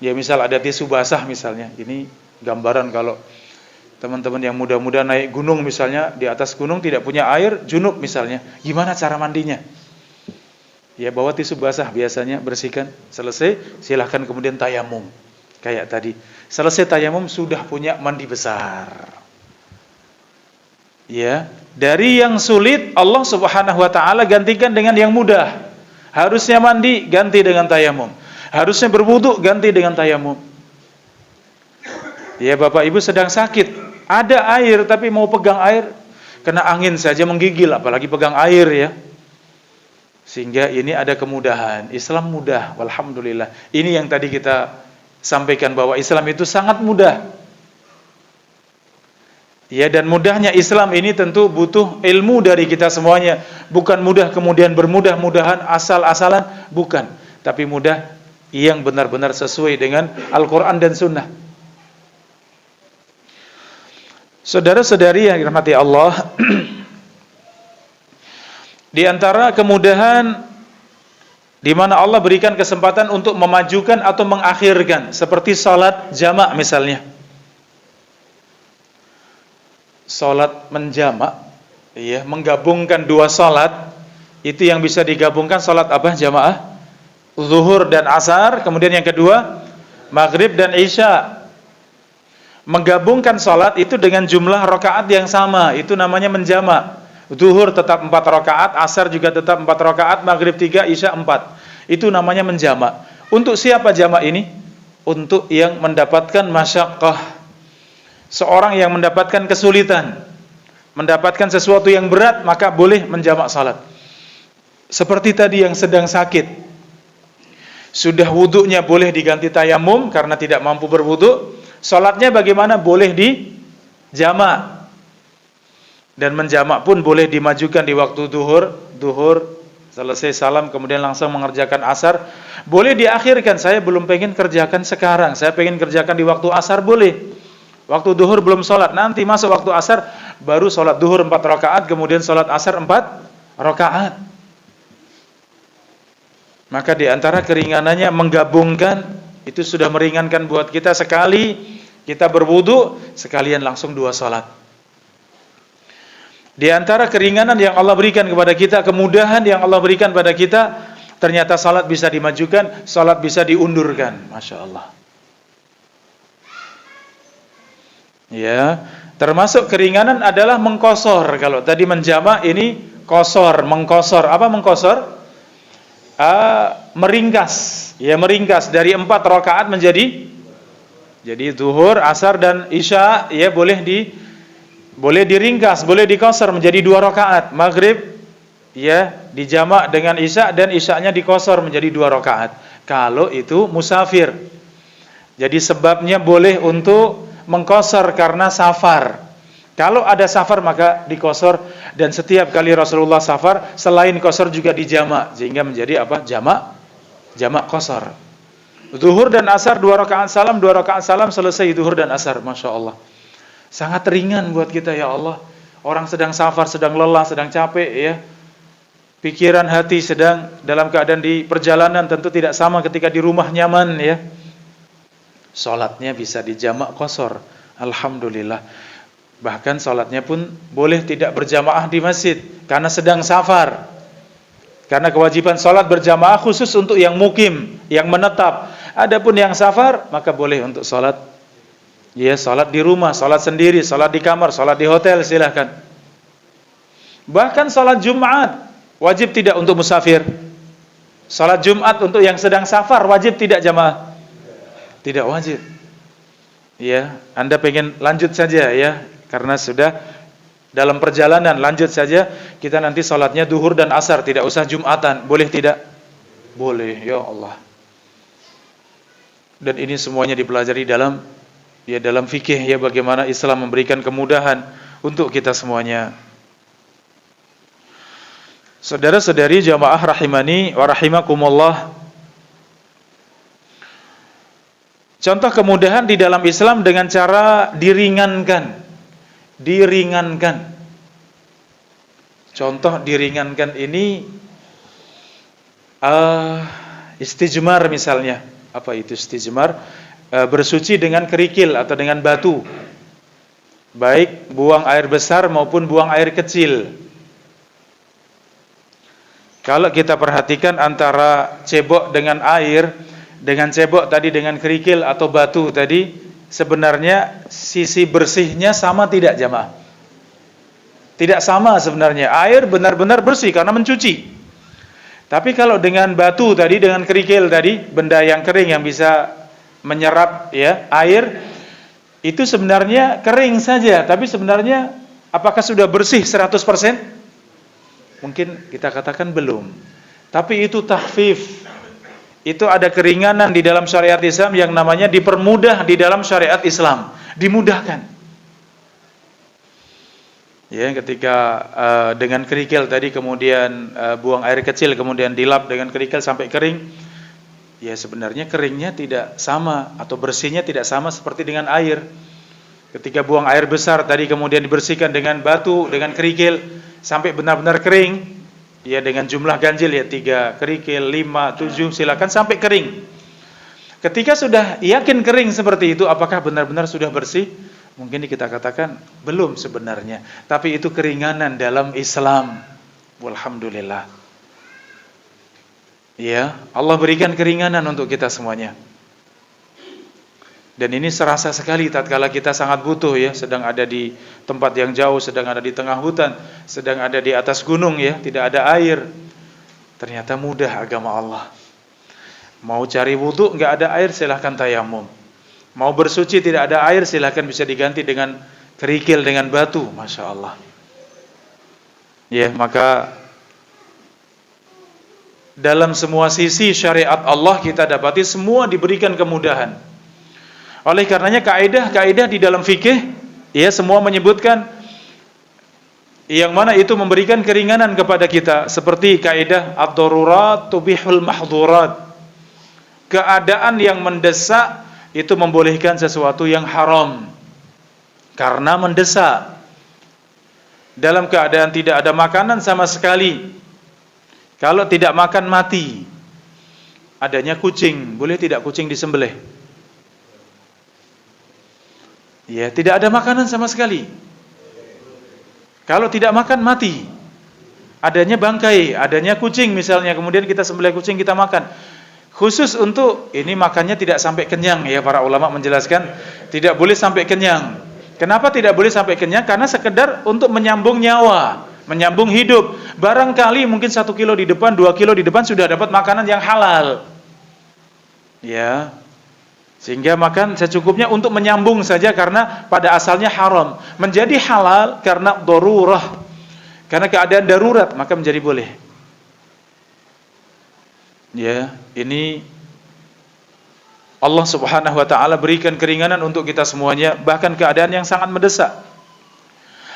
Ya misal ada tisu basah misalnya. Ini gambaran kalau teman-teman yang muda-muda naik gunung misalnya, di atas gunung tidak punya air, junub misalnya. Gimana cara mandinya? Ya bawa tisu basah biasanya, bersihkan, selesai, silahkan kemudian tayamum. Kayak tadi. Selesai tayamum sudah punya mandi besar. Ya, dari yang sulit Allah Subhanahu wa taala gantikan dengan yang mudah. Harusnya mandi, ganti dengan tayamum. Harusnya berwudu, ganti dengan tayamum. Ya, Bapak Ibu sedang sakit, ada air tapi mau pegang air, kena angin saja menggigil, apalagi pegang air ya. Sehingga ini ada kemudahan. Islam mudah, walhamdulillah. Ini yang tadi kita sampaikan bahwa Islam itu sangat mudah. Ya, dan mudahnya Islam ini tentu butuh ilmu dari kita semuanya. Bukan mudah kemudian bermudah-mudahan asal-asalan, bukan. Tapi mudah yang benar-benar sesuai dengan Al-Quran dan Sunnah. Saudara-saudari yang dirahmati Allah, di antara kemudahan di mana Allah berikan kesempatan untuk memajukan atau mengakhirkan, seperti salat jamak misalnya. Salat menjamak, ya, menggabungkan 2 salat, itu yang bisa digabungkan salat apa jamaah? Zuhur dan asar, kemudian yang kedua maghrib dan isya. Menggabungkan salat itu dengan jumlah rakaat yang sama, itu namanya menjamak. Zuhur tetap 4 rakaat, asar juga tetap 4 rakaat, maghrib 3, isya 4. Itu namanya menjamak. Untuk siapa jamak ini? Untuk yang mendapatkan masyaqqah. Seorang yang mendapatkan kesulitan, mendapatkan sesuatu yang berat, maka boleh menjamak salat. Seperti tadi yang sedang sakit, sudah wudunya boleh diganti tayamum karena tidak mampu berwudu. Salatnya bagaimana? Boleh dijamak. Dan menjamak pun boleh dimajukan di waktu duhur, selesai salam kemudian langsung mengerjakan asar. Boleh diakhirkan, saya belum pengen kerjakan sekarang, saya pengen kerjakan di waktu asar, boleh. Waktu duhur belum sholat, nanti masuk waktu asar, baru sholat duhur 4 rakaat, kemudian sholat asar 4 rakaat. Maka di antara keringanannya menggabungkan, itu sudah meringankan buat kita. Sekali kita berwudu, sekalian langsung 2 sholat. Di antara keringanan yang Allah berikan kepada kita, kemudahan yang Allah berikan pada kita, ternyata sholat bisa dimajukan, sholat bisa diundurkan. Masya Allah. Ya, termasuk keringanan adalah mengkosor. Kalau tadi menjamak, ini kosor, mengkosor. Apa mengkosor? Meringkas. Ya, meringkas dari 4 rakaat menjadi, jadi zuhur, asar dan isya, ya boleh diringkas, boleh dikosor menjadi 2 rakaat. Maghrib ya dijamak dengan isya dan isyanya dikosor menjadi 2 rakaat. Kalau itu musafir. Jadi sebabnya boleh untuk mengkosor karena safar. Kalau ada safar maka dikosor, dan setiap kali Rasulullah safar selain kosor juga dijamak, sehingga menjadi apa? Jamak kosor. Zuhur dan asar 2 rakaat salam, 2 rakaat salam, selesai zuhur dan asar. Masya Allah. Sangat ringan buat kita ya Allah. Orang sedang safar, sedang lelah, sedang capek ya. Pikiran hati sedang dalam keadaan di perjalanan, tentu tidak sama ketika di rumah nyaman ya. Salatnya bisa dijamak kosor, alhamdulillah. Bahkan salatnya pun boleh tidak berjamaah di masjid karena sedang safar. Karena kewajiban salat berjamaah khusus untuk yang mukim, yang menetap. Adapun yang safar, maka boleh untuk salat, ya, salat di rumah, salat sendiri, salat di kamar, salat di hotel, silahkan. Bahkan salat Jumat wajib tidak untuk musafir. Salat Jumat untuk yang sedang safar wajib tidak jamaah? Tidak wajib. Ya, Anda pengen lanjut saja ya, karena sudah dalam perjalanan, lanjut saja, kita nanti salatnya duhur dan asar, tidak usah Jumatan, boleh tidak? Boleh, ya Allah. Dan ini semuanya dipelajari dalam fikih ya, bagaimana Islam memberikan kemudahan untuk kita semuanya. Saudara-saudari jamaah rahimani wa rahimakumullah. Contoh kemudahan di dalam Islam dengan cara diringankan. Contoh diringankan ini istijmar misalnya. Apa itu istijmar? Bersuci dengan kerikil atau dengan batu. Baik buang air besar maupun buang air kecil. Kalau kita perhatikan antara cebok dengan air, dengan cebok tadi dengan kerikil atau batu tadi, sebenarnya sisi bersihnya sama tidak jamaah? Tidak sama sebenarnya. Air benar-benar bersih karena mencuci. Tapi kalau dengan batu tadi, dengan kerikil tadi, benda yang kering yang bisa menyerap ya air, itu sebenarnya kering saja, tapi sebenarnya apakah sudah bersih 100%? Mungkin kita katakan belum. Tapi itu tahfif. Itu ada keringanan di dalam syariat Islam yang namanya dipermudah di dalam syariat Islam. Dimudahkan. Ya, ketika dengan kerikil tadi kemudian buang air kecil, kemudian dilap dengan kerikil sampai kering. Ya sebenarnya keringnya tidak sama atau bersihnya tidak sama seperti dengan air. Ketika buang air besar tadi kemudian dibersihkan dengan batu, dengan kerikil sampai benar-benar kering, ya dengan jumlah ganjil ya 3 kerikil, 5, 7, silakan sampai kering. Ketika sudah yakin kering seperti itu, apakah benar-benar sudah bersih? Mungkin kita katakan belum sebenarnya, tapi itu keringanan dalam Islam. Walhamdulillah. Ya, Allah berikan keringanan untuk kita semuanya. Dan ini serasa sekali tatkala kita sangat butuh ya, sedang ada di tempat yang jauh, sedang ada di tengah hutan, sedang ada di atas gunung ya, tidak ada air. Ternyata mudah agama Allah. Mau cari wudu enggak ada air, silahkan tayamum. Mau bersuci tidak ada air, silahkan bisa diganti dengan kerikil, dengan batu. Masya Allah. Ya, maka dalam semua sisi syariat Allah kita dapati semua diberikan kemudahan. Oleh karenanya kaidah-kaidah di dalam fikih ya semua menyebutkan yang mana itu memberikan keringanan kepada kita, seperti kaidah ad-darurat tubihul mahdhurat. Keadaan yang mendesak itu membolehkan sesuatu yang haram. Karena mendesak. Dalam keadaan tidak ada makanan sama sekali. Kalau tidak makan mati. Adanya kucing, boleh tidak kucing disembelih? Ya, tidak ada makanan sama sekali. Kalau tidak makan mati. Adanya bangkai, adanya kucing misalnya, kemudian kita sembelih kucing kita makan. Khusus untuk ini makannya tidak sampai kenyang ya, para ulama menjelaskan tidak boleh sampai kenyang. Kenapa tidak boleh sampai kenyang? Karena sekedar untuk menyambung nyawa, menyambung hidup. Barangkali mungkin 1 kilo di depan, 2 kilo di depan sudah dapat makanan yang halal. Ya. Sehingga makan secukupnya untuk menyambung saja karena pada asalnya haram. Menjadi halal karena darurah. Karena keadaan darurat maka menjadi boleh. Ya, ini Allah Subhanahu wa taala berikan keringanan untuk kita semuanya, bahkan keadaan yang sangat mendesak.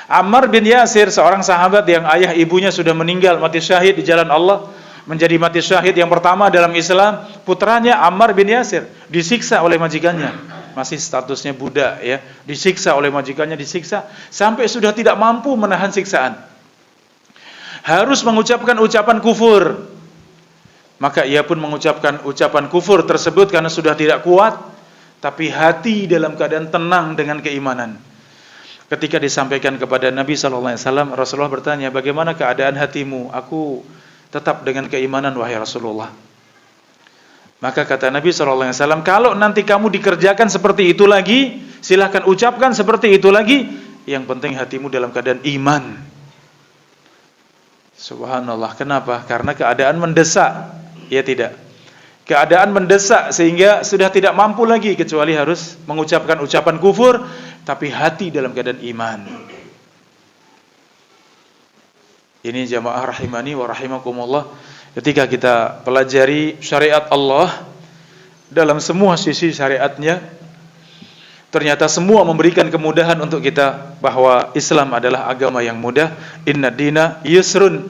Ammar bin Yasir, seorang sahabat yang ayah ibunya sudah meninggal mati syahid di jalan Allah, menjadi mati syahid yang pertama dalam Islam. Putranya Ammar bin Yasir disiksa oleh majikannya, masih statusnya budak ya, disiksa oleh majikannya, disiksa sampai sudah tidak mampu menahan siksaan, harus mengucapkan ucapan kufur. Maka ia pun mengucapkan ucapan kufur tersebut karena sudah tidak kuat, tapi hati dalam keadaan tenang dengan keimanan. Ketika disampaikan kepada Nabi SAW, Rasulullah bertanya, bagaimana keadaan hatimu? Aku tetap dengan keimanan wahai Rasulullah. Maka kata Nabi SAW, kalau nanti kamu dikerjakan seperti itu lagi, silahkan ucapkan seperti itu lagi. Yang penting hatimu dalam keadaan iman. Subhanallah, kenapa? Karena keadaan mendesak. Ya tidak. Keadaan mendesak sehingga sudah tidak mampu lagi kecuali harus mengucapkan ucapan kufur, tapi hati dalam keadaan iman. Ini jamaah rahimani wa rahimakumullah, ketika kita pelajari syariat Allah dalam semua sisi syariatnya, ternyata semua memberikan kemudahan untuk kita, bahwa Islam adalah agama yang mudah. Inna dina yusrun,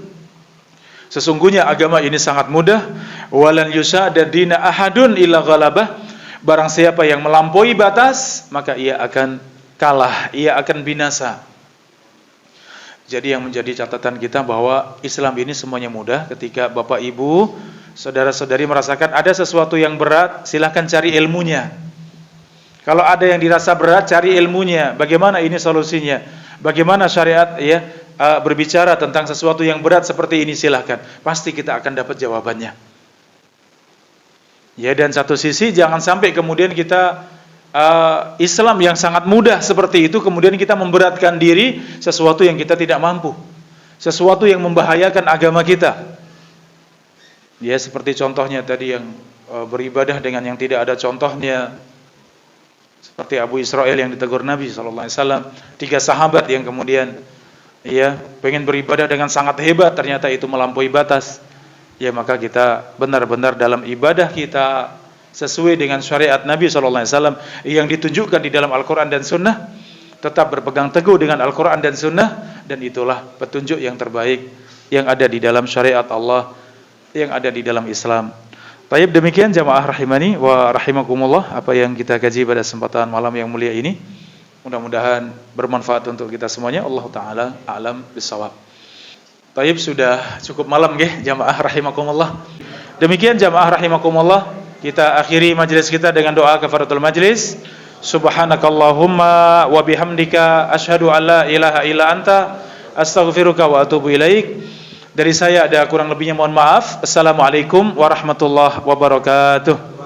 sesungguhnya agama ini sangat mudah. Walan yusada dina ahadun illa ghalabah, barang siapa yang melampaui batas maka ia akan kalah, ia akan binasa. Jadi yang menjadi catatan kita bahwa Islam ini semuanya mudah. Ketika Bapak Ibu, saudara-saudari merasakan ada sesuatu yang berat, silahkan cari ilmunya. Kalau ada yang dirasa berat, cari ilmunya. Bagaimana ini solusinya? Bagaimana syariat berbicara tentang sesuatu yang berat seperti ini, silahkan. Pasti kita akan dapat jawabannya. Ya, dan satu sisi jangan sampai kemudian kita Islam yang sangat mudah seperti itu, kemudian kita memberatkan diri sesuatu yang kita tidak mampu, sesuatu yang membahayakan agama kita. Ya, seperti contohnya tadi yang beribadah dengan yang tidak ada contohnya, seperti Abu Israel yang ditegur Nabi SAW. 3 sahabat yang kemudian pengen beribadah dengan sangat hebat, ternyata itu melampaui batas. Ya, maka kita benar-benar dalam ibadah kita sesuai dengan syariat Nabi SAW yang ditunjukkan di dalam Al-Quran dan Sunnah, tetap berpegang teguh dengan Al-Quran dan Sunnah, dan itulah petunjuk yang terbaik yang ada di dalam syariat Allah, yang ada di dalam Islam. Baik, demikian jamaah rahimani wa rahimakumullah apa yang kita kaji pada kesempatan malam yang mulia ini. Mudah-mudahan bermanfaat untuk kita semuanya. Allah Ta'ala a'lam bissawab. Baik, sudah cukup malam nggih jamaah rahimakumullah. Demikian jamaah rahimakumullah, kita akhiri majelis kita dengan doa kafaratul majlis. Subhanakallahumma wa bihamdika asyhadu an la ilaha illa anta astaghfiruka wa atubu ilaik. Dari saya ada kurang lebihnya mohon maaf. Assalamualaikum warahmatullahi wabarakatuh.